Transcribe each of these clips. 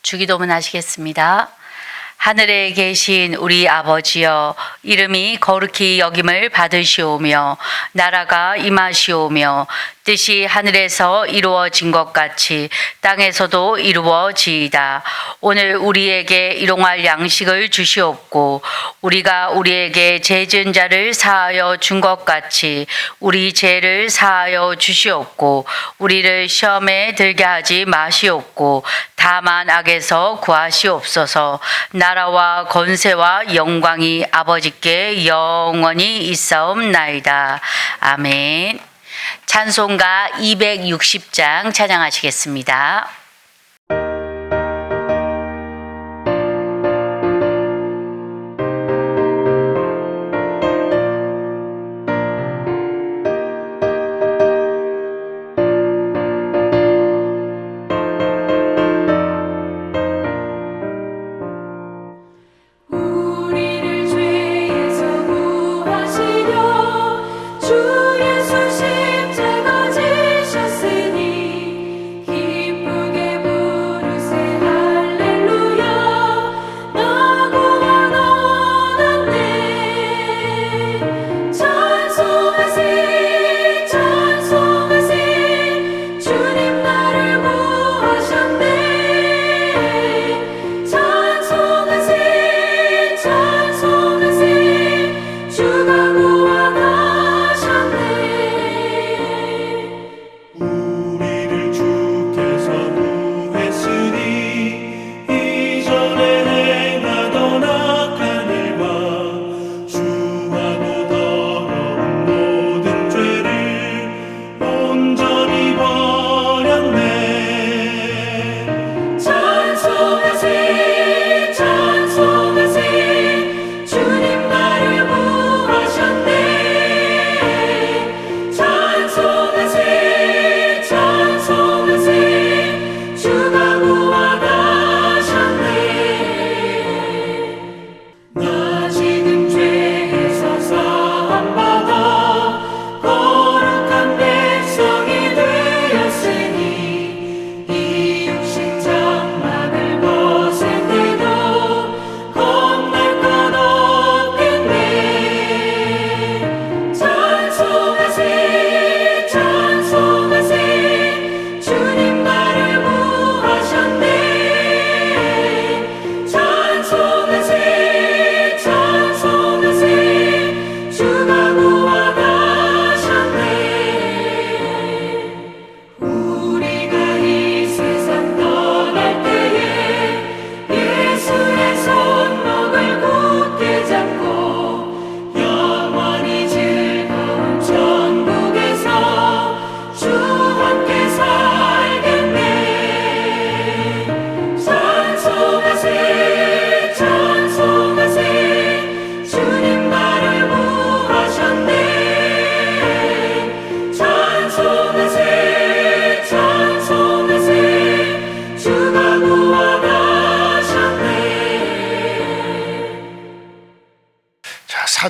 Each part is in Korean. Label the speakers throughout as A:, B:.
A: 주기도문 하시겠습니다. 하늘에 계신 우리 아버지여, 이름이 거룩히 여김을 받으시오며 나라가 임하시오며 뜻이 하늘에서 이루어진 것 같이 땅에서도 이루어지이다. 오늘 우리에게 일용할 양식을 주시옵고 우리가 우리에게 죄 지은 자를 사하여 준 것 같이 우리 죄를 사하여 주시옵고 우리를 시험에 들게 하지 마시옵고 다만 악에서 구하시옵소서. 나라와 권세와 영광이 아버지께 영원히 있사옵나이다. 아멘. 찬송가 260장 찬양하시겠습니다.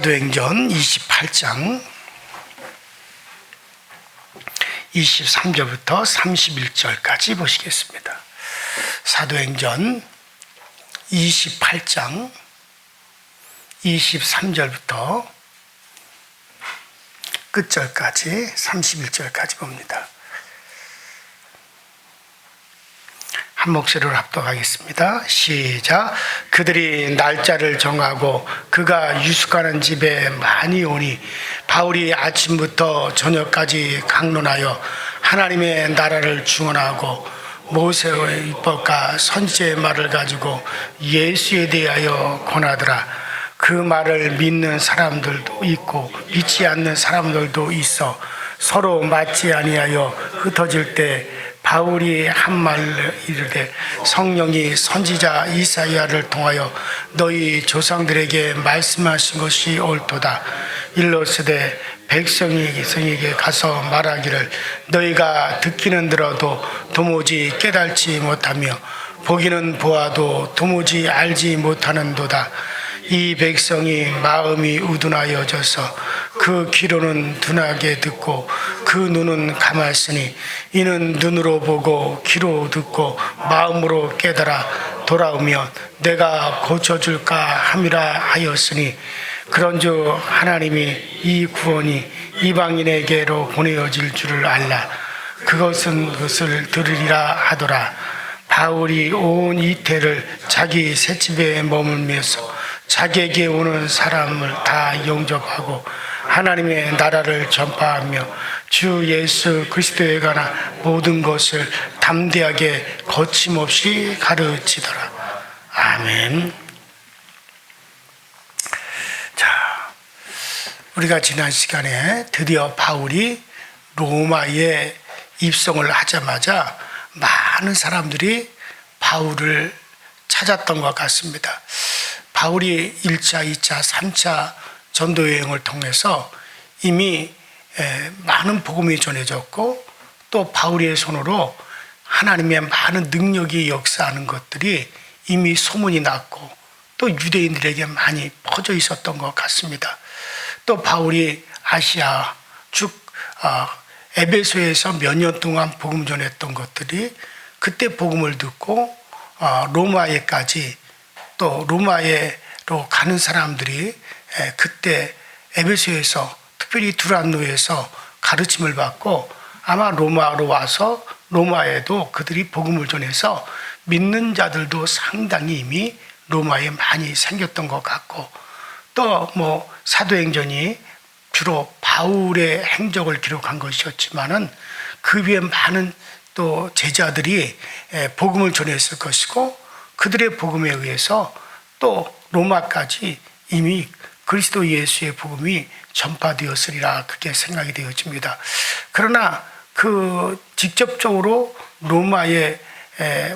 B: 사도행전 28장 23절부터 31절까지 보시겠습니다. 사도행전 28장 23절부터 끝절까지 31절까지 봅니다. 한 목소리로 합독하겠습니다. 시작. 그들이 날짜를 정하고 그가 유숙하는 집에 많이 오니 바울이 아침부터 저녁까지 강론하여 하나님의 나라를 증언하고 모세의 율법과 선지자의 말을 가지고 예수에 대하여 권하더라. 그 말을 믿는 사람들도 있고 믿지 않는 사람들도 있어 서로 맞지 아니하여 흩어질 때 바울이 한 말을 이르되 성령이 선지자 이사야를 통하여 너희 조상들에게 말씀하신 것이 옳도다. 일러스되 백성에게 가서 말하기를 너희가 듣기는 들어도 도무지 깨달지 못하며 보기는 보아도 도무지 알지 못하는도다. 이 백성이 마음이 우둔하여져서 그 귀로는 둔하게 듣고 그 눈은 감았으니 이는 눈으로 보고 귀로 듣고 마음으로 깨달아 돌아오면 내가 고쳐줄까 함이라 하였으니 그런즉 하나님이 이 구원이 이방인에게로 보내어질 줄을 알라. 그것은 그것을 들으리라 하더라. 바울이 온 이태를 자기 셋집에 머물면서 자기에게 오는 사람을 다 영접하고 하나님의 나라를 전파하며 주 예수 그리스도에 관한 모든 것을 담대하게 거침없이 가르치더라. 아멘. 자, 우리가 지난 시간에 드디어 바울이 로마에 입성을 하자마자 많은 사람들이 바울을 찾았던 것 같습니다. 바울이 1차, 2차, 3차 전도 여행을 통해서 이미 많은 복음이 전해졌고 또 바울의 손으로 하나님의 많은 능력이 역사하는 것들이 이미 소문이 났고 또 유대인들에게 많이 퍼져 있었던 것 같습니다. 또 바울이 아시아 쭉 에베소에서 몇 년 동안 복음 전했던 것들이 그때 복음을 듣고 로마에까지 또 로마에로 가는 사람들이 그때 에베소에서 특별히 두란노에서 가르침을 받고 아마 로마로 와서 로마에도 그들이 복음을 전해서 믿는 자들도 상당히 이미 로마에 많이 생겼던 것 같고 또 뭐 사도행전이 주로 바울의 행적을 기록한 것이었지만은 그 위에 많은 또 제자들이 복음을 전했을 것이고 그들의 복음에 의해서 또 로마까지 이미 그리스도 예수의 복음이 전파되었으리라 그렇게 생각이 되어집니다. 그러나 그 직접적으로 로마에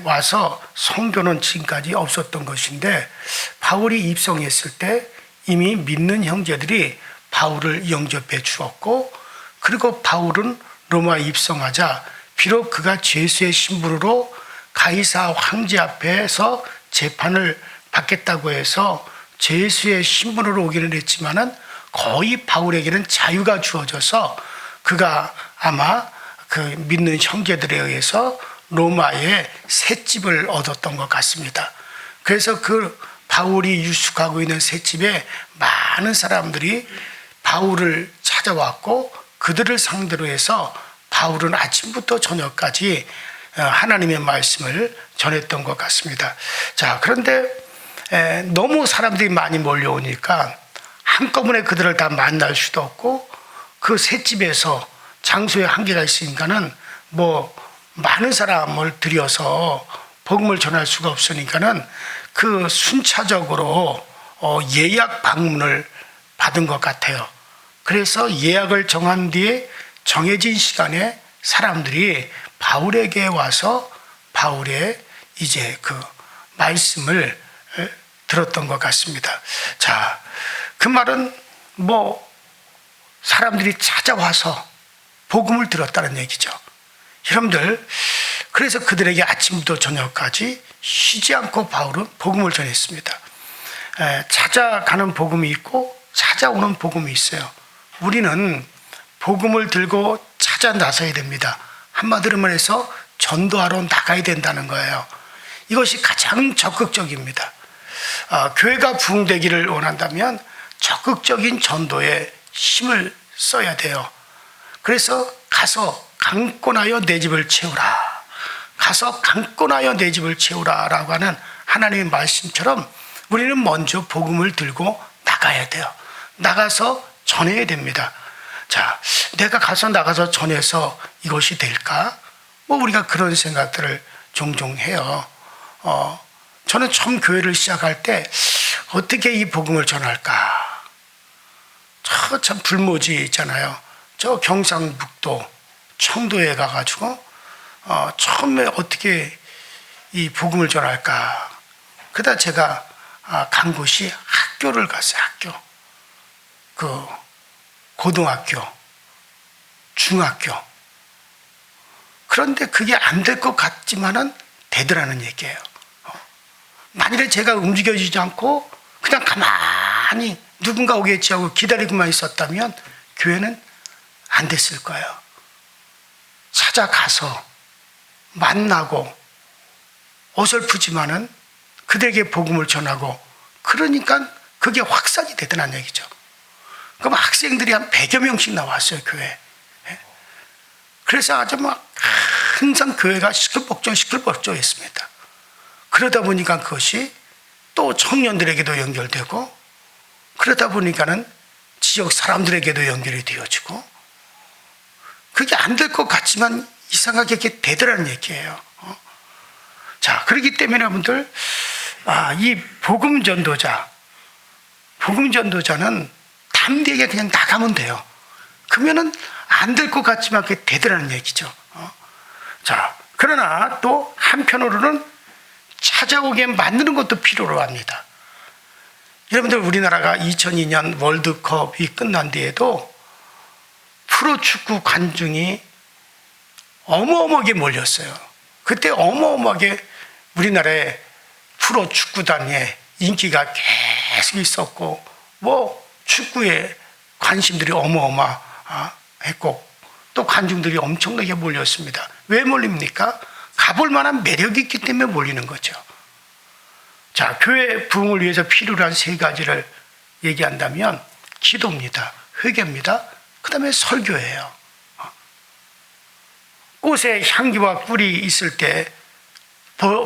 B: 와서 선교는 지금까지 없었던 것인데 바울이 입성했을 때 이미 믿는 형제들이 바울을 영접해 주었고 그리고 바울은 로마에 입성하자 비록 그가 죄수의 신분으로 가이사 황제 앞에서 재판을 받겠다고 해서 죄수의 신분으로 오기는 했지만은 거의 바울에게는 자유가 주어져서 그가 아마 그 믿는 형제들에 의해서 로마에 셋집을 얻었던 것 같습니다. 그래서 그 바울이 유숙하고 있는 셋집에 많은 사람들이 바울을 찾아왔고 그들을 상대로 해서 바울은 아침부터 저녁까지 하나님의 말씀을 전했던 것 같습니다. 자, 그런데 너무 사람들이 많이 몰려오니까 한꺼번에 그들을 다 만날 수도 없고 그 셋집에서 장소에 한계가 있으니까는 뭐 많은 사람을 들여서 복음을 전할 수가 없으니까는 그 순차적으로 예약 방문을 받은 것 같아요. 그래서 예약을 정한 뒤에 정해진 시간에 사람들이 바울에게 와서 바울의 이제 그 말씀을 들었던 것 같습니다. 자, 그 말은 뭐 사람들이 찾아와서 복음을 들었다는 얘기죠. 여러분들, 그래서 그들에게 아침부터 저녁까지 쉬지 않고 바울은 복음을 전했습니다. 찾아가는 복음이 있고 찾아오는 복음이 있어요. 우리는 복음을 들고 찾아 나서야 됩니다. 한마디로 말해서 전도하러 나가야 된다는 거예요. 이것이 가장 적극적입니다. 교회가 부흥되기를 원한다면 적극적인 전도에 힘을 써야 돼요. 그래서 가서 강권하여 내 집을 채우라. 가서 강권하여 내 집을 채우라 라고 하는 하나님의 말씀처럼 우리는 먼저 복음을 들고 나가야 돼요. 나가서 전해야 됩니다. 자, 내가 나가서 전해서 이것이 될까? 뭐 우리가 그런 생각들을 종종 해요. 저는 처음 교회를 시작할 때 어떻게 이 복음을 전할까? 참 불모지 있잖아요. 저 경상북도 청도에 가가지고 처음에 어떻게 이 복음을 전할까? 그러다 제가 간 곳이 학교를 갔어요. 학교. 그 고등학교, 중학교. 그런데 그게 안 될 것 같지만은 되더라는 얘기예요. 만일에 제가 움직여지지 않고 그냥 가만히 누군가 오겠지 하고 기다리고만 있었다면 교회는 안 됐을 거예요. 찾아가서 만나고 어설프지만은 그들에게 복음을 전하고, 그러니까 그게 확산이 되더란 얘기죠. 그럼 학생들이 한 100여 명씩 나왔어요, 교회에. 그래서 아주 막 항상 교회가 시끌벅적했습니다. 그러다 보니까 그것이 또 청년들에게도 연결되고, 그러다 보니까는 지역 사람들에게도 연결이 되어지고, 그게 안 될 것 같지만 이상하게 이렇게 되더라는 얘기예요. 자, 그렇기 때문에 여러분들, 이 복음 전도자는 담대하게 그냥 나가면 돼요. 그러면은 안 될 것 같지만 그게 되더라는 얘기죠. 자, 그러나 또 한편으로는 찾아오게 만드는 것도 필요로 합니다. 여러분들, 우리나라가 2002년 월드컵이 끝난 뒤에도 프로축구 관중이 어마어마하게 몰렸어요. 그때 어마어마하게 우리나라의 프로축구단의 인기가 계속 있었고, 뭐 축구에 관심들이 어마어마했고, 또 관중들이 엄청나게 몰렸습니다. 왜 몰립니까? 가볼 만한 매력이 있기 때문에 몰리는 거죠. 자, 교회 부흥을 위해서 필요로 한 세 가지를 얘기한다면 기도입니다. 회개입니다. 그 다음에 설교예요. 꽃에 향기와 꿀이 있을 때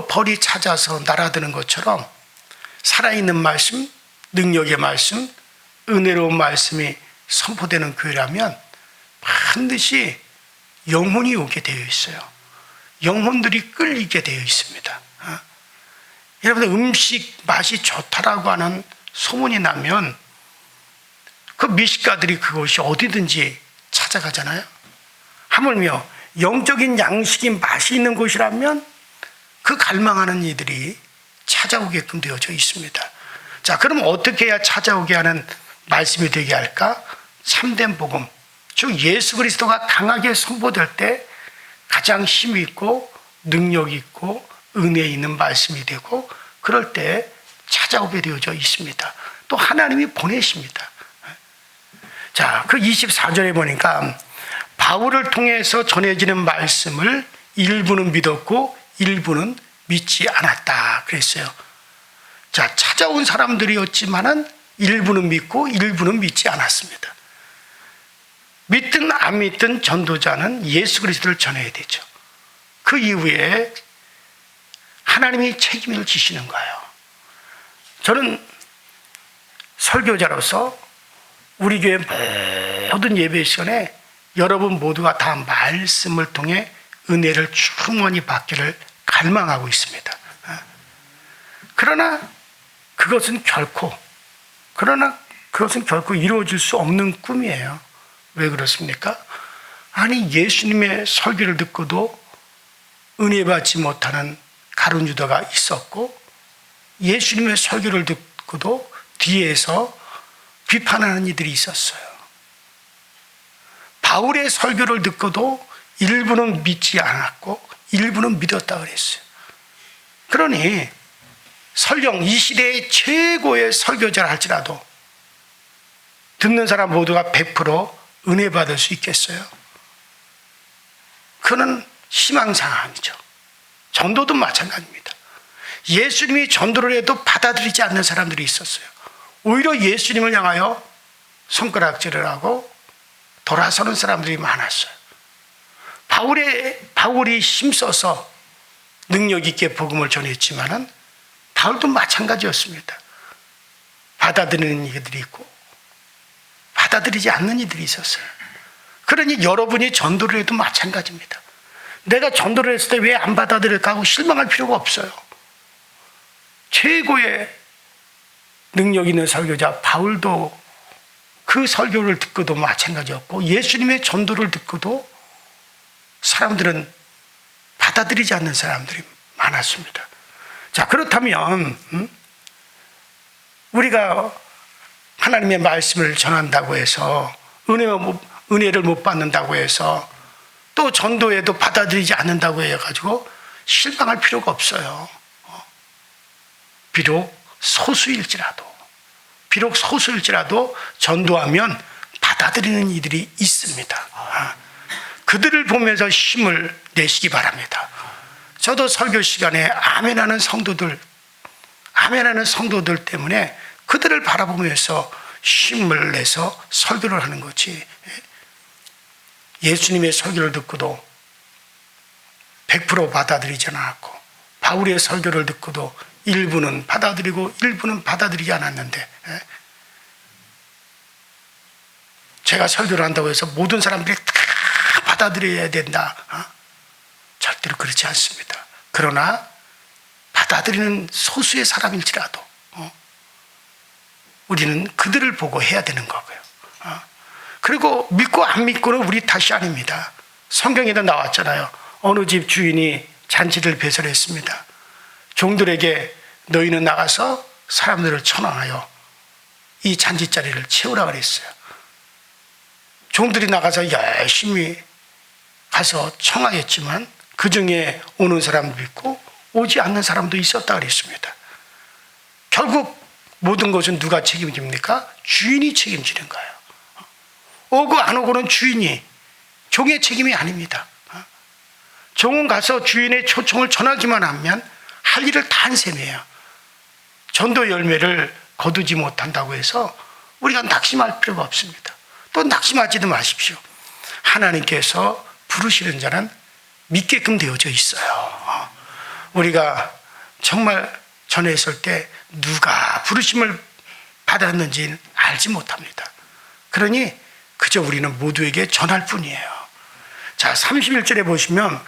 B: 벌이 찾아서 날아드는 것처럼 살아있는 말씀, 능력의 말씀, 은혜로운 말씀이 선포되는 교회라면 반드시 영혼이 오게 되어 있어요. 영혼들이 끌리게 되어 있습니다. 여러분들, 음식 맛이 좋다라고 하는 소문이 나면 그 미식가들이 그것이 어디든지 찾아가잖아요. 하물며 영적인 양식이 맛이 있는 곳이라면 그 갈망하는 이들이 찾아오게끔 되어져 있습니다. 자, 그럼 어떻게 해야 찾아오게 하는 말씀이 되게 할까? 참된 복음, 즉 예수 그리스도가 강하게 선포될 때 가장 힘이 있고 능력이 있고 은혜 있는 말씀이 되고, 그럴 때 찾아오게 되어져 있습니다. 또 하나님이 보내십니다. 자, 그 24절에 보니까 바울을 통해서 전해지는 말씀을 일부는 믿었고 일부는 믿지 않았다 그랬어요. 자, 찾아온 사람들이었지만은 일부는 믿고 일부는 믿지 않았습니다. 믿든 안 믿든 전도자는 예수 그리스도를 전해야 되죠. 그 이후에 하나님이 책임을 지시는 거예요. 저는 설교자로서 우리 교회 모든 예배 시간에 여러분 모두가 다 말씀을 통해 은혜를 충만히 받기를 갈망하고 있습니다. 그러나 그것은 결코 이루어질 수 없는 꿈이에요. 왜 그렇습니까? 아니, 예수님의 설교를 듣고도 은혜 받지 못하는 가룟 유다가 있었고, 예수님의 설교를 듣고도 뒤에서 비판하는 이들이 있었어요. 바울의 설교를 듣고도 일부는 믿지 않았고 일부는 믿었다 그랬어요. 그러니 설령 이 시대의 최고의 설교자라 할지라도 듣는 사람 모두가 100% 은혜 받을 수 있겠어요? 그는 희망사항이죠. 전도도 마찬가지입니다. 예수님이 전도를 해도 받아들이지 않는 사람들이 있었어요. 오히려 예수님을 향하여 손가락질을 하고 돌아서는 사람들이 많았어요. 바울이 힘써서 능력 있게 복음을 전했지만은 바울도 마찬가지였습니다. 받아들이는 이들이 있고 받아들이지 않는 이들이 있었어요. 그러니 여러분이 전도를 해도 마찬가지입니다. 내가 전도를 했을 때 왜 안 받아들일까 하고 실망할 필요가 없어요. 최고의 능력 있는 설교자 바울도 그 설교를 듣고도 마찬가지였고, 예수님의 전도를 듣고도 사람들은 받아들이지 않는 사람들이 많았습니다. 자, 그렇다면 우리가 하나님의 말씀을 전한다고 해서 은혜를 못 받는다고 해서 또 전도에도 받아들이지 않는다고 해가지고 실망할 필요가 없어요. 비록 소수일지라도 비록 소수일지라도 전도하면 받아들이는 이들이 있습니다. 그들을 보면서 힘을 내시기 바랍니다. 저도 설교 시간에 아멘하는 성도들 때문에 그들을 바라보면서 힘을 내서 설교를 하는 거지. 예수님의 설교를 듣고도 100% 받아들이지 않았고, 바울의 설교를 듣고도 일부는 받아들이고 일부는 받아들이지 않았는데, 제가 설교를 한다고 해서 모든 사람들이 다 받아들여야 된다, 절대로 그렇지 않습니다. 그러나 받아들이는 소수의 사람일지라도 우리는 그들을 보고 해야 되는 거고요. 그리고 믿고 안 믿고는 우리 탓이 아닙니다. 성경에도 나왔잖아요. 어느 집 주인이 잔치를 배설했습니다. 종들에게 너희는 나가서 사람들을 청하여 이 잔치자리를 채우라 그랬어요. 종들이 나가서 열심히 가서 청하였지만 그 중에 오는 사람도 있고 오지 않는 사람도 있었다 그랬습니다. 결국 모든 것은 누가 책임집니까? 주인이 책임지는 거예요. 오고 안 오고는 주인이, 종의 책임이 아닙니다. 종은 가서 주인의 초청을 전하기만 하면 할 일을 다 한 셈이에요. 전도 열매를 거두지 못한다고 해서 우리가 낙심할 필요가 없습니다. 또 낙심하지도 마십시오. 하나님께서 부르시는 자는 믿게끔 되어져 있어요. 우리가 정말 전했을 때 누가 부르심을 받았는지 알지 못합니다. 그러니 그저 우리는 모두에게 전할 뿐이에요. 자, 31절에 보시면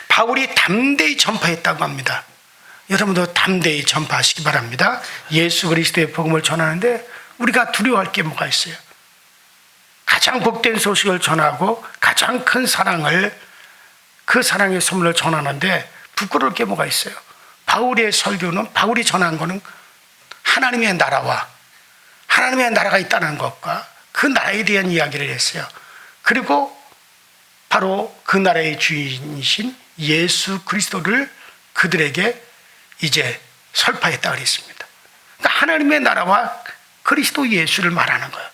B: 바울이 담대히 전파했다고 합니다. 여러분도 담대히 전파하시기 바랍니다. 예수 그리스도의 복음을 전하는데 우리가 두려워할 게 뭐가 있어요? 가장 복된 소식을 전하고 가장 큰 사랑을, 그 사랑의 선물을 전하는데 부끄러울 게 뭐가 있어요? 바울의 설교는, 바울이 전한 거는 하나님의 나라와 하나님의 나라가 있다는 것과 그 나라에 대한 이야기를 했어요. 그리고 바로 그 나라의 주인이신 예수 그리스도를 그들에게 이제 설파했다 그랬습니다. 그러니까 하나님의 나라와 그리스도 예수를 말하는 거예요.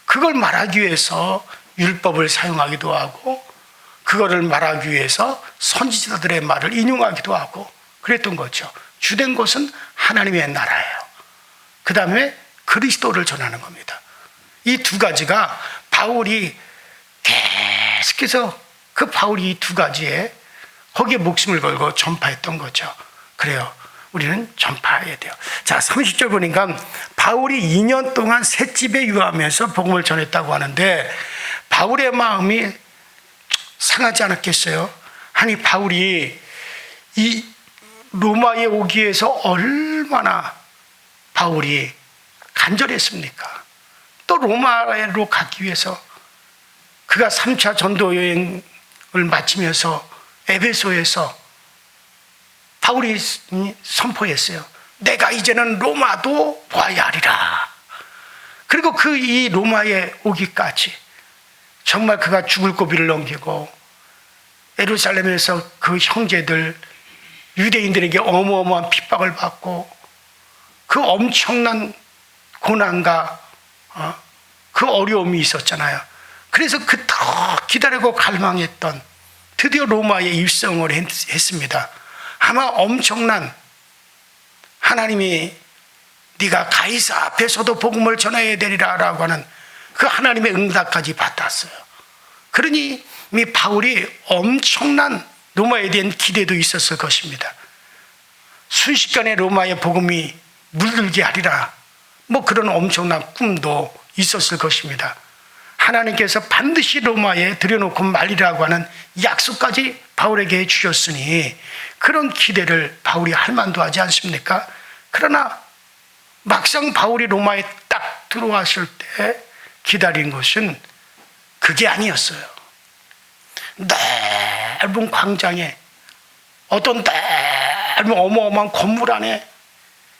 B: 그걸 말하기 위해서 율법을 사용하기도 하고, 그거를 말하기 위해서 선지자들의 말을 인용하기도 하고 그랬던 거죠. 주된 것은 하나님의 나라예요. 그 다음에 그리스도를 전하는 겁니다. 이 두 가지가 바울이 계속해서, 그 바울이 이 두 가지에 거기에 목숨을 걸고 전파했던 거죠. 그래요. 우리는 전파해야 돼요. 자, 30절 보니까 바울이 2년 동안 셋집에 유하면서 복음을 전했다고 하는데 바울의 마음이 상하지 않았겠어요? 아니, 바울이 이 로마에 오기 위해서 얼마나 바울이 간절했습니까? 또 로마로 가기 위해서 그가 3차 전도 여행을 마치면서 에베소에서 바울이 선포했어요. 내가 이제는 로마도 와야 하리라. 그리고 그 이 로마에 오기까지 정말 그가 죽을 고비를 넘기고 예루살렘에서 그 형제들, 유대인들에게 어마어마한 핍박을 받고 그 엄청난 고난과 그 어려움이 있었잖아요. 그래서 그토록 기다리고 갈망했던, 드디어 로마에 입성을 했습니다. 아마 엄청난, 하나님이 네가 가이사 앞에서도 복음을 전해야 되리라 라고 하는 그 하나님의 응답까지 받았어요. 그러니 이 바울이 엄청난 로마에 대한 기대도 있었을 것입니다. 순식간에 로마의 복음이 물들게 하리라, 뭐 그런 엄청난 꿈도 있었을 것입니다. 하나님께서 반드시 로마에 들여놓고 말리라고 하는 약속까지 바울에게 해주셨으니 그런 기대를 바울이 할 만도 하지 않습니까? 그러나 막상 바울이 로마에 딱 들어왔을 때 기다린 것은 그게 아니었어요. 넓은 광장에, 어떤 넓은 어마어마한 건물 안에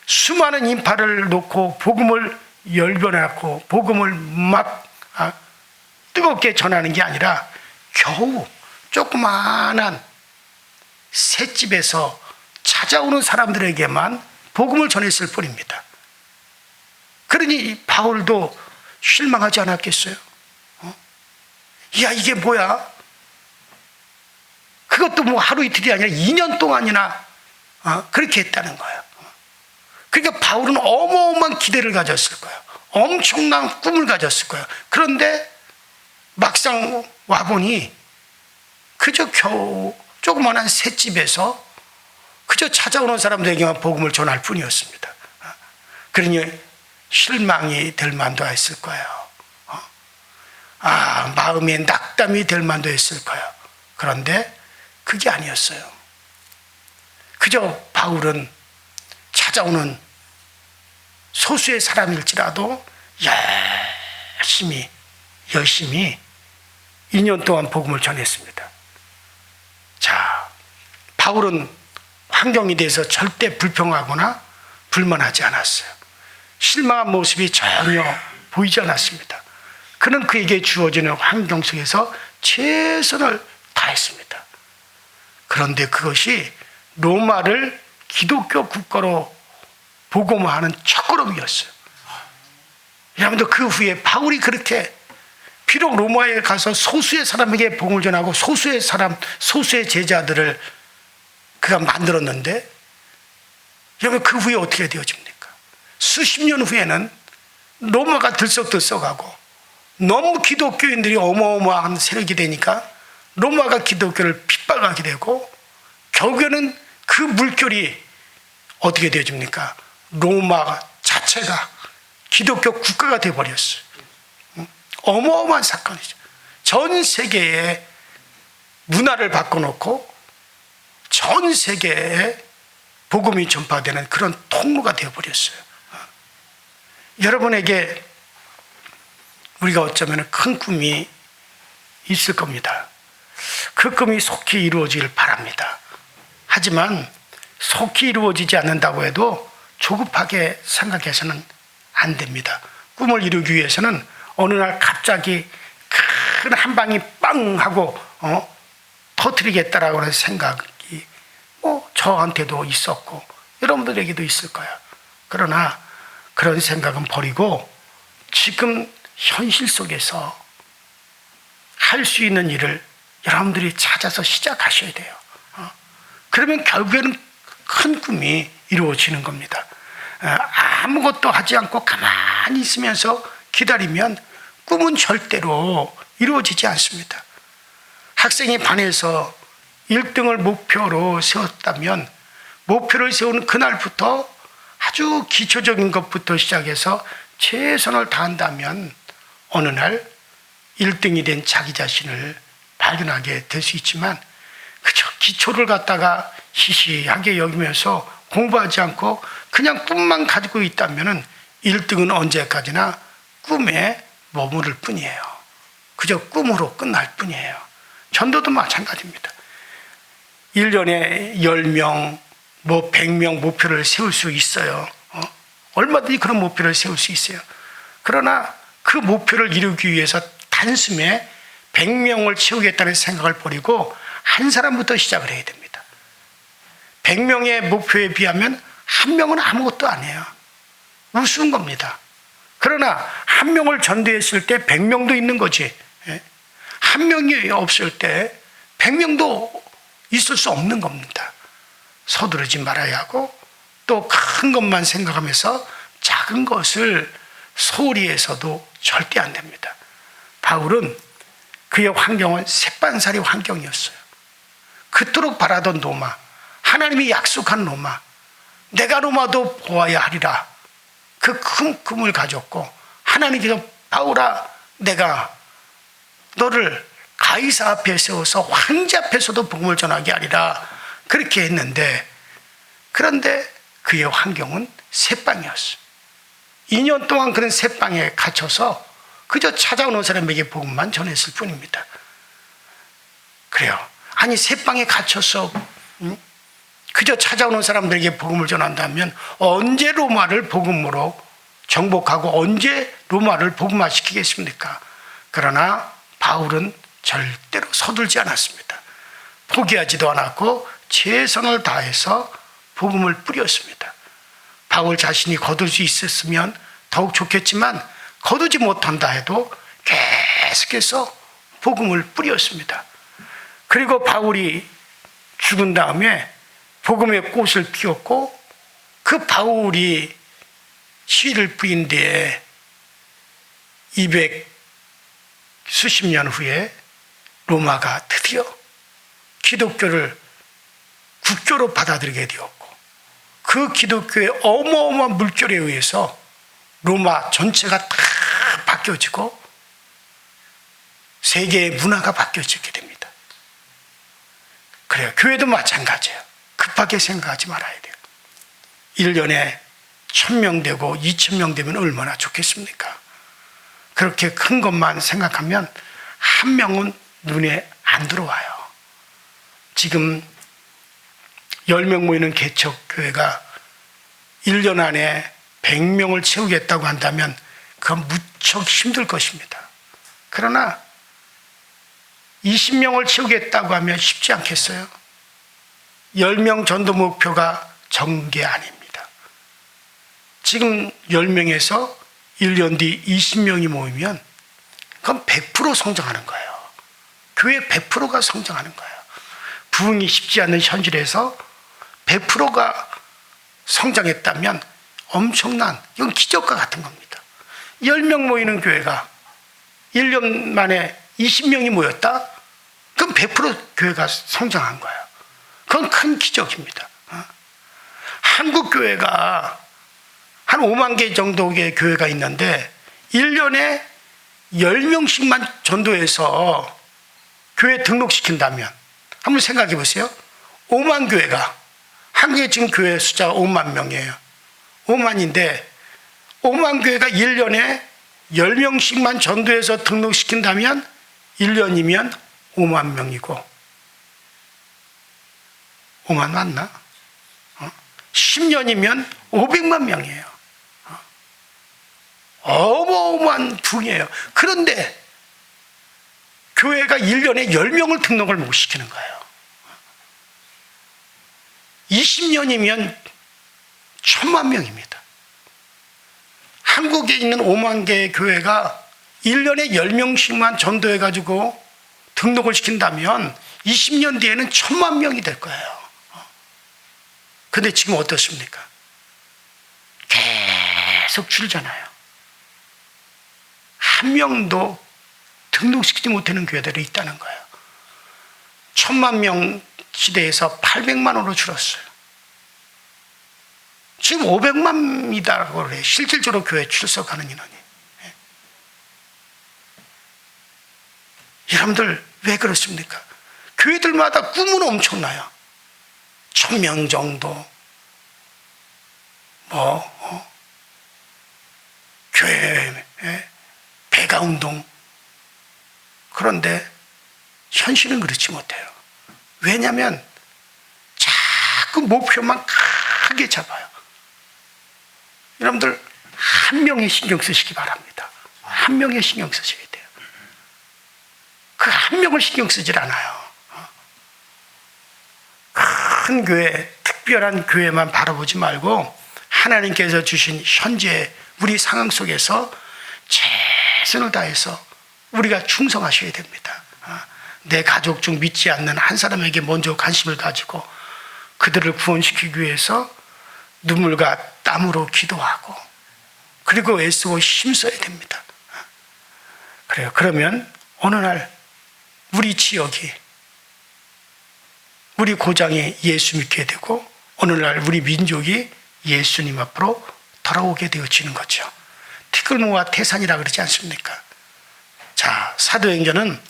B: 수많은 인파를 놓고 복음을 열변하고 복음을 막 뜨겁게 전하는 게 아니라 겨우 조그마한 셋집에서 찾아오는 사람들에게만 복음을 전했을 뿐입니다. 그러니 바울도 실망하지 않았겠어요? 야, 이게 뭐야? 그것도 뭐 하루 이틀이 아니라 2년 동안이나 그렇게 했다는 거예요. 그러니까 바울은 어마어마한 기대를 가졌을 거예요. 엄청난 꿈을 가졌을 거예요. 그런데 막상 와보니 그저 겨우 조그마한 셋집에서 그저 찾아오는 사람들에게만 복음을 전할 뿐이었습니다. 그러니 실망이 될 만도 했을 거예요. 마음에 낙담이 될 만도 했을 거예요. 그런데 그게 아니었어요. 그저 바울은 찾아오는 소수의 사람일지라도 열심히 2년 동안 복음을 전했습니다. 자, 바울은 환경에 대해서 절대 불평하거나 불만하지 않았어요. 실망한 모습이 전혀 보이지 않았습니다. 그는 그에게 주어지는 환경 속에서 최선을 다했습니다. 그런데 그것이 로마를 기독교 국가로 복음화하는 첫걸음이었어요. 여러분들, 그 후에 바울이 그렇게 비록 로마에 가서 소수의 사람에게 복음을 전하고 소수의 제자들을 그가 만들었는데, 여러분, 그 후에 어떻게 되어집니까? 수십 년 후에는 로마가 들썩들썩하고 너무 기독교인들이 어마어마한 세력이 되니까 로마가 기독교를 핍박하게 되고, 결국에는 그 물결이 어떻게 되어집니까? 로마 자체가 기독교 국가가 되어버렸어요. 어마어마한 사건이죠. 전 세계의 문화를 바꿔놓고 전 세계에 복음이 전파되는 그런 통로가 되어버렸어요. 여러분에게 우리가 어쩌면 큰 꿈이 있을 겁니다. 그 꿈이 속히 이루어지길 바랍니다. 하지만 속히 이루어지지 않는다고 해도 조급하게 생각해서는 안 됩니다. 꿈을 이루기 위해서는 어느 날 갑자기 큰 한 방이 빵 하고 터뜨리겠다라고 하는 생각이 저한테도 있었고 여러분들에게도 있을 거예요. 그러나 그런 생각은 버리고 지금 현실 속에서 할 수 있는 일을 여러분들이 찾아서 시작하셔야 돼요. 그러면 결국에는 큰 꿈이 이루어지는 겁니다. 아무것도 하지 않고 가만히 있으면서 기다리면 꿈은 절대로 이루어지지 않습니다. 학생이 반에서 1등을 목표로 세웠다면 목표를 세우는 그날부터 아주 기초적인 것부터 시작해서 최선을 다한다면 어느 날 1등이 된 자기 자신을 발견하게 될 수 있지만, 그저 기초를 갖다가 시시하게 여기면서 공부하지 않고 그냥 꿈만 가지고 있다면 1등은 언제까지나 꿈에 머무를 뿐이에요. 그저 꿈으로 끝날 뿐이에요. 전도도 마찬가지입니다. 1년에 10명, 100명 목표를 세울 수 있어요. 얼마든지 그런 목표를 세울 수 있어요. 그러나 그 목표를 이루기 위해서 단숨에 100명을 채우겠다는 생각을 버리고 한 사람부터 시작을 해야 됩니다. 100명의 목표에 비하면 한 명은 아무것도 아니에요. 우스운 겁니다. 그러나 한 명을 전도했을 때 100명도 있는 거지. 한 명이 없을 때 100명도 있을 수 없는 겁니다. 서두르지 말아야 하고 또 큰 것만 생각하면서 작은 것을 소홀히 해서도 절대 안 됩니다. 바울은 그의 환경은 새반살이 환경이었어요. 그토록 바라던 로마, 하나님이 약속한 로마, 내가 로마도 보아야 하리라, 그 큰 꿈을 가졌고, 하나님께서 바울아, 내가 너를 가이사 앞에 세워서 황제 앞에서도 복음을 전하게 하리라, 그렇게 했는데, 그런데 그의 환경은 새빵이었어요. 2년 동안 그런 새빵에 갇혀서 그저 찾아오는 사람에게 복음만 전했을 뿐입니다. 그래요. 아니, 새빵에 갇혀서 그저 찾아오는 사람들에게 복음을 전한다면 언제 로마를 복음으로 정복하고 언제 로마를 복음화시키겠습니까? 그러나 바울은 절대로 서둘지 않았습니다. 포기하지도 않았고 최선을 다해서 복음을 뿌렸습니다. 바울 자신이 거둘 수 있었으면 더욱 좋겠지만 거두지 못한다 해도 계속해서 복음을 뿌렸습니다. 그리고 바울이 죽은 다음에 복음의 꽃을 피웠고 그 바울이 씨를 뿌린 뒤에 200 수십 년 후에 로마가 드디어 기독교를 국교로 받아들이게 되었고 그 기독교의 어마어마한 물결에 의해서 로마 전체가 다 바뀌어지고 세계의 문화가 바뀌어지게 됩니다. 그래요. 교회도 마찬가지예요. 급하게 생각하지 말아야 돼요. 1년에 1000명 되고 2000명 되면 얼마나 좋겠습니까? 그렇게 큰 것만 생각하면 한 명은 눈에 안 들어와요. 지금 10명 모이는 개척교회가 1년 안에 100명을 채우겠다고 한다면 그건 무척 힘들 것입니다. 그러나 20명을 채우겠다고 하면 쉽지 않겠어요? 10명 전도 목표가 적은 게 아닙니다. 지금 10명에서 1년 뒤 20명이 모이면 그건 100% 성장하는 거예요. 교회 100%가 성장하는 거예요. 부흥이 쉽지 않은 현실에서 100%가 성장했다면 엄청난, 이건 기적과 같은 겁니다. 10명 모이는 교회가 1년 만에 20명이 모였다? 그럼 100% 교회가 성장한 거예요. 그건 큰 기적입니다. 한국 교회가 한 5만 개 정도의 교회가 있는데 1년에 10명씩만 전도해서 교회 등록시킨다면 한번 생각해 보세요. 5만 교회가, 한국에 지금 교회 숫자가 5만 명이에요. 5만인데 5만 교회가 1년에 10명씩만 전도해서 등록시킨다면 1년이면 5만 명이고 5만 맞나? 10년이면 500만 명이에요. 어마어마한 부흥이에요. 그런데 교회가 1년에 10명을 등록을 못 시키는 거예요. 20년이면 1000만 명입니다. 한국에 있는 5만 개의 교회가 1년에 10명씩만 전도해가지고 등록을 시킨다면 20년 뒤에는 1000만 명이 될 거예요. 근데 지금 어떻습니까? 계속 줄잖아요. 한 명도 등록시키지 못하는 교회들이 있다는 거예요. 1000만 명 시대에서 800만으로 줄었어요. 지금 500만이라고 그래요. 실질적으로 교회에 출석하는 인원이. 여러분들 왜 그렇습니까? 교회들마다 꿈은 엄청나요. 1000명 정도 교회 배가운동. 그런데 현실은 그렇지 못해요. 왜냐하면 자꾸 목표만 크게 잡아요. 여러분들 한 명에 신경 쓰시기 바랍니다. 한 명에 신경 쓰셔야 돼요. 그 한 명을 신경 쓰질 않아요. 큰 교회, 특별한 교회만 바라보지 말고 하나님께서 주신 현재 우리 상황 속에서 최선을 다해서 우리가 충성하셔야 됩니다. 내 가족 중 믿지 않는 한 사람에게 먼저 관심을 가지고 그들을 구원시키기 위해서 눈물과 땀으로 기도하고 그리고 애쓰고 힘써야 됩니다. 그래요. 그러면 어느 날 우리 지역이, 우리 고장이 예수 믿게 되고 어느 날 우리 민족이 예수님 앞으로 돌아오게 되어지는 거죠. 티끌모아 태산이라 그러지 않습니까? 자, 사도행전은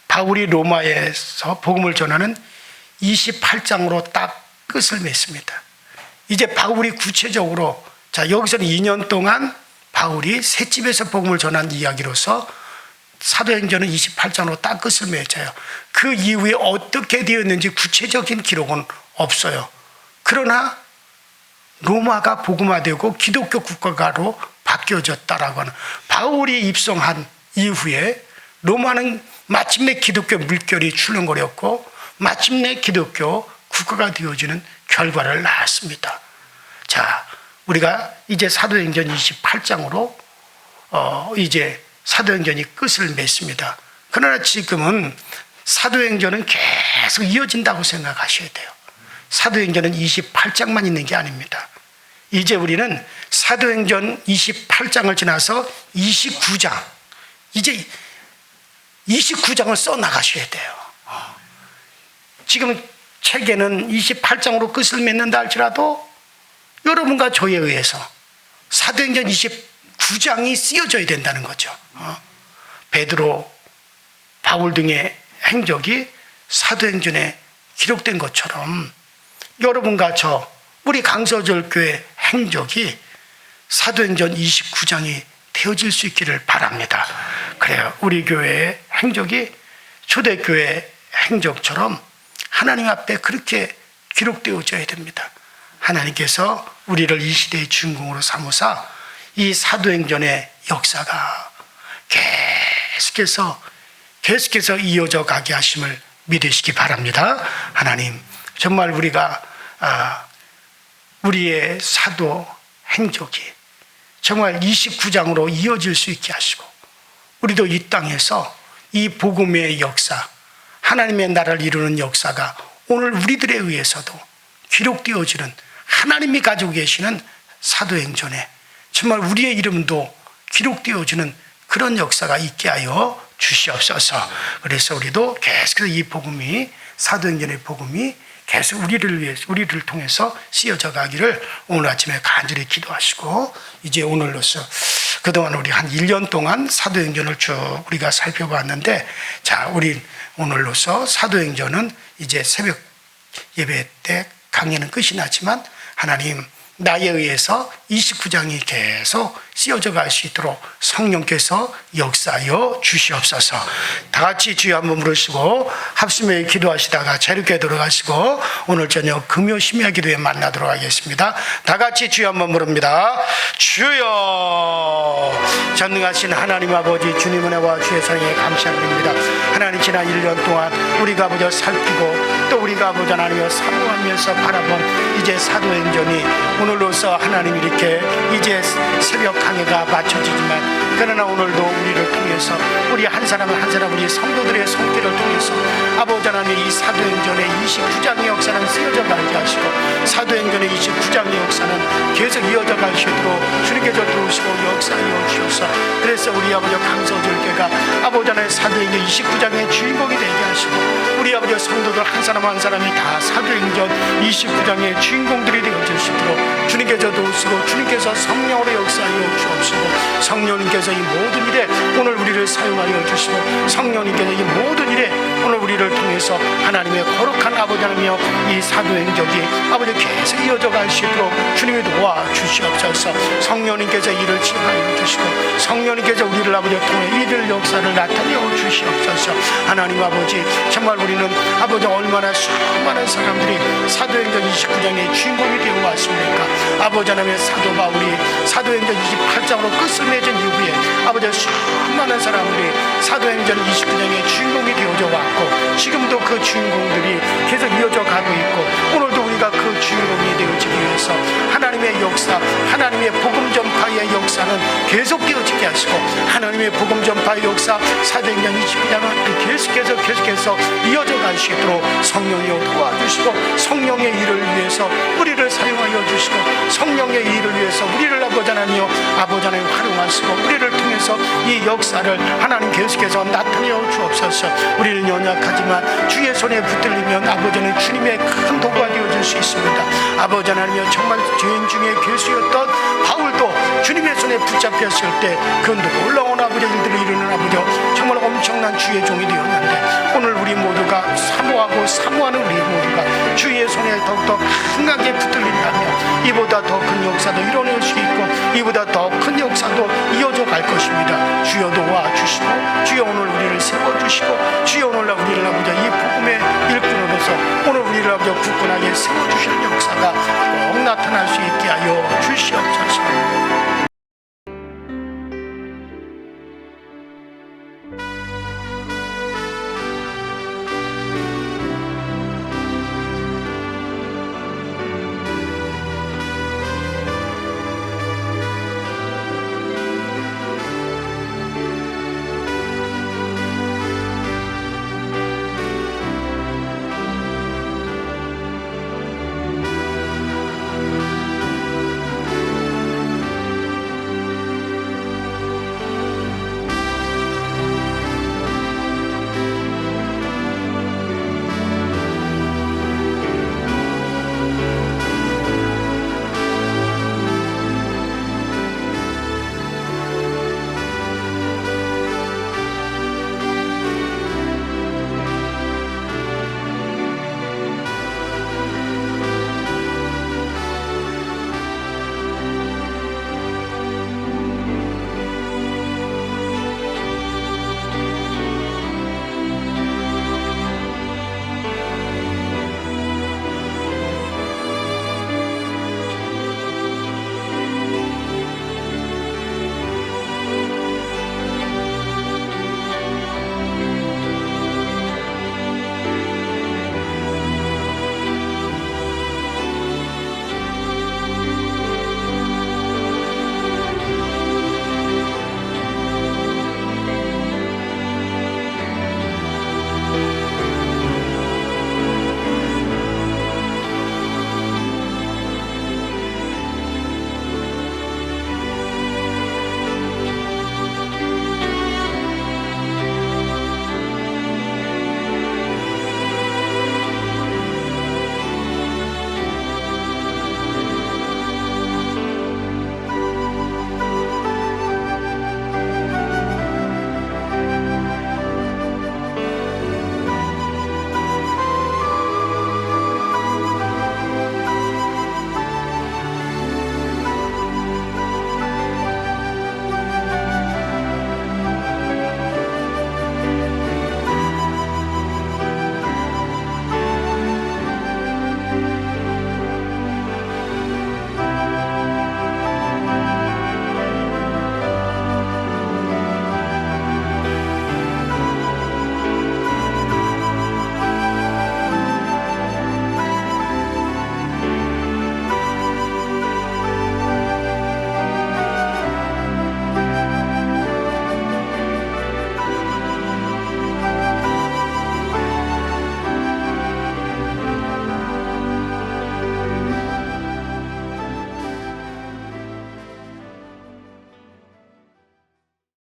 B: 바울이 로마에서 복음을 전하는 28장으로 딱 끝을 맺습니다. 이제 바울이 구체적으로, 자, 여기서는 2년 동안 바울이 셋집에서 복음을 전한 이야기로서 사도행전은 28장으로 딱 끝을 맺어요. 그 이후에 어떻게 되었는지 구체적인 기록은 없어요. 그러나 로마가 복음화되고 기독교 국가로 바뀌어졌다라고 하는, 바울이 입성한 이후에 로마는 마침내 기독교 물결이 출렁거렸고 마침내 기독교 국가가 되어지는 결과를 낳았습니다. 자, 우리가 이제 사도행전 28장으로 이제 사도행전이 끝을 맺습니다. 그러나 지금은 사도행전은 계속 이어진다고 생각하셔야 돼요. 사도행전은 28장만 있는 게 아닙니다. 이제 우리는 사도행전 28장을 지나서 29장, 이제 29장을 써 나가셔야 돼요. 지금 책에는 28장으로 끝을 맺는다 할지라도 여러분과 저에 의해서 사도행전 29장이 쓰여져야 된다는 거죠. 베드로, 바울 등의 행적이 사도행전에 기록된 것처럼 여러분과 저, 우리 강서절교회 행적이 사도행전 29장이 되어질 수 있기를 바랍니다. 그래요. 우리 교회의 행적이 초대교회 행적처럼 하나님 앞에 그렇게 기록되어져야 됩니다. 하나님께서 우리를 이 시대의 주인공으로 삼으사 이 사도행전의 역사가 계속해서 이어져 가게 하심을 믿으시기 바랍니다. 하나님, 정말 우리가 우리의 사도 행적이 정말 29장으로 이어질 수 있게 하시고, 우리도 이 땅에서 이 복음의 역사, 하나님의 나라를 이루는 역사가 오늘 우리들에 의해서도 기록되어지는, 하나님이 가지고 계시는 사도행전에 정말 우리의 이름도 기록되어지는 그런 역사가 있게 하여 주시옵소서. 그래서 우리도 계속해서 이 복음이, 사도행전의 복음이 계속 우리를 통해서 쓰여져 가기를 오늘 아침에 간절히 기도하시고, 이제 오늘로서 그동안 우리 한 1년 동안 사도행전을 쭉 우리가 살펴봤는데, 자, 우리 오늘로서 사도행전은 이제 새벽 예배 때 강의는 끝이 나지만 하나님, 나에 의해서 29장이 계속 쓰여져 갈 수 있도록 성령께서 역사하여 주시옵소서. 다 같이 주여 한번 부르시고 합심에 기도하시다가 자유롭게 들어가시고 오늘 저녁 금요 심야 기도에 만나도록 하겠습니다. 다 같이 주여 한번 부릅니다. 주여. 전능하신 하나님 아버지, 주님 은혜와 주의 사랑에 감사드립니다. 하나님, 지난 1년 동안 우리가 보자 살피고 또 우리가 보자 하나님을 사모하면서 바라본 이제 사도행전이 오늘로서 하나님 이렇게 이제 새벽 강해가 맞춰지지만, 그러나 오늘도 우리를 통해서 우리 한 사람 한 사람 우리 성도들의 손길을 통해서 아버지 하나님 이 사도행전의 29장의 역사는 쓰여져 가게 하시고, 사도행전의 29장의 역사는 계속 이어져 가시도록 주님께서 도우시고 역사하여 주셔서, 그래서 우리 아버지 강서절교가 아버지 하나님 사도행전 29장의 주인공이 되게 하시고, 우리 아버지 성도들 한 사람 한 사람이 다 사도행전 29장의 주인공들이 되어질 수 있도록 주님께서 도우시고, 주님께서 성령으로 역사하여 주옵시고, 성령님께서 이 모든 일에 오늘 우리를 사용하여 주시고, 성령님께서 이 모든 일에 오늘 우리를 통해서 하나님의 거룩한 아버지 하나님이여 이 사도행적이 아버지 계속 이어져 갈 수 있도록 주님이 도와 주시옵소서. 성령님께서 이를 지휘하여 주시고, 성령님께서 우리를 아버지 통해 이들 역사를 나타내어 주시옵소서. 하나님 아버지, 정말 우리는 아버지 얼마나 수많은 사람들이 사도행전 29장의 주인공이 되어 왔습니까? 아버지 하나님의 사도 바울이 사도행전 28장으로 끝을 맺은 이후에 아버지 수많은 사람들이 사도행전 29장의 주인공이 되어져 왔고, 지금도 그 주인공들이 계속 이어져 가고 있고, 오늘도 우리가 그 주인공이 되어지기 위해서 하나님의 역사, 하나님의 복음 전파의 역사는 계속되어지게 하시고, 하나님의 복음 전파의 역사 사도행전 29장은 계속해서 이어져 갈 수 있도록 성령이여 도와주시고, 성령의 일을 위해서 우리를 사용하여 주시고, 성령의 일을 위해서 우리를 아버지 하나님이여 아버지 하나님 활용하시고, 우리를 통해서 이 역사를 하나님 계속해서 나타내어 주옵소서. 우리는 연약하지만 주의 손에 붙들리면 아버지는 주님의 큰 도구가 되어줄 수 있습니다. 아버지 하나님이여 정말 죄인 중에 괴수였던 바울도 주님의 손에 붙잡혔을 때 그 놀라운 아버지 일들을 이루는 아버지, 정말 엄청난 주의 종이 되었는데, 오늘 우리 모두가 사모하는 우리 모두가 주의 손에 더욱더 강하게 붙들린다면 이보다 더 큰 역사도 이뤄낼 수 있고, 이보다 더 큰 역사도 이어져 갈 것입니다. 주여 도와주시고, 주여 오늘 우리를 세워주시고, 주여 오늘 우리를 아버지 이 복음의 일꾼으로서 오늘 우리를 아버지 굳건하게 세워주시는 역사가 꼭 나타날 수 있게 하여